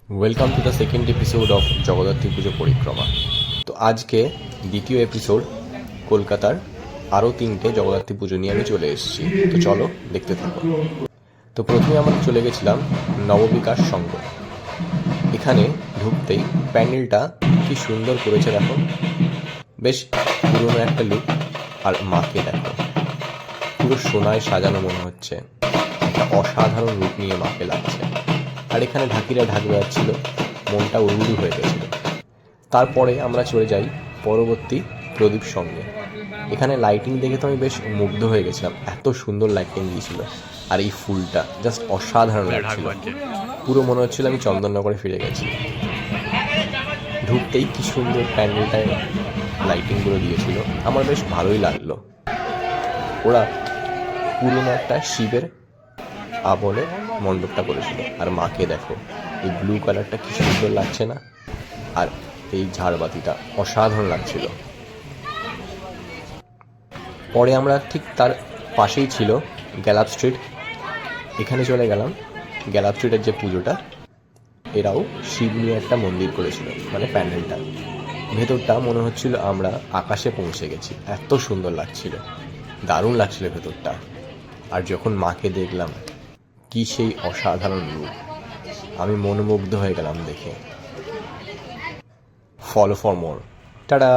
Welcome to the second episode of Jagaddhatri পুজো পরিক্রমা। তো আজকে দ্বিতীয় এপিসোড কলকাতার আরও তিনটে জগদ্ধাত্রী পুজো নিয়ে আমি চলে এসেছি। তো চলো দেখতে থাকো। তো প্রথমে আমরা চলে গেছিলাম নববিকাশ সংঘ। এখানে ঢুকতেই প্যান্ডেলটা কি সুন্দর করেছে দেখো, বেশ পুরনো একটা লুক। আর মাকে দেখো, পুরো সোনায় সাজানো মনে হচ্ছে, একটা অসাধারণ রূপ নিয়ে মাকে লাগছে। আর এখানে ঢাকিরা ঢাক বাজাচ্ছিল, মনটা উড়ুড়ু হয়ে গেছিল। তারপরে আমরা চলে যাই পরবর্তী প্রদীপ সঙ্গে। এখানে লাইটিং দেখে তো আমি বেশ মুগ্ধ হয়ে গেছিলাম, এত সুন্দর লাইটিং দিয়েছিল। আর এই ফুলটা জাস্ট অসাধারণ লাগছিল, পুরো মনে হচ্ছিল আমি চন্দননগরে ফিরে গেছি। ঢুকতেই কি সুন্দর প্যান্ডেলটায় লাইটিংগুলো দিয়েছিল, আমার বেশ ভালোই লাগলো। ওরা পুরনো একটা শিবের আবলে মণ্ডপটা করেছিল। আর মাকে দেখো, এই ব্লু কালারটা কি সুন্দর লাগছে না? আর এই ঝাড়বাতিটা অসাধারণ লাগছিল। পরে আমরা ঠিক তার পাশেই ছিল গ্যালাপ স্ট্রিট, এখানে চলে গেলাম। গ্যালাপ স্ট্রিটের যে পুজোটা, এরাও শিব নিয়ে একটা মন্দির করেছিল, মানে প্যান্ডেলটা ভেতরটা মনে হচ্ছিল আমরা আকাশে পৌঁছে গেছি, এত সুন্দর লাগছিল, দারুণ লাগছিল ভেতরটা। আর যখন মাকে দেখলাম, কি সেই অসাধারণ রূপ, আমি মনোমুগ্ধ হয়ে গেলাম দেখে। Follow for more, tata.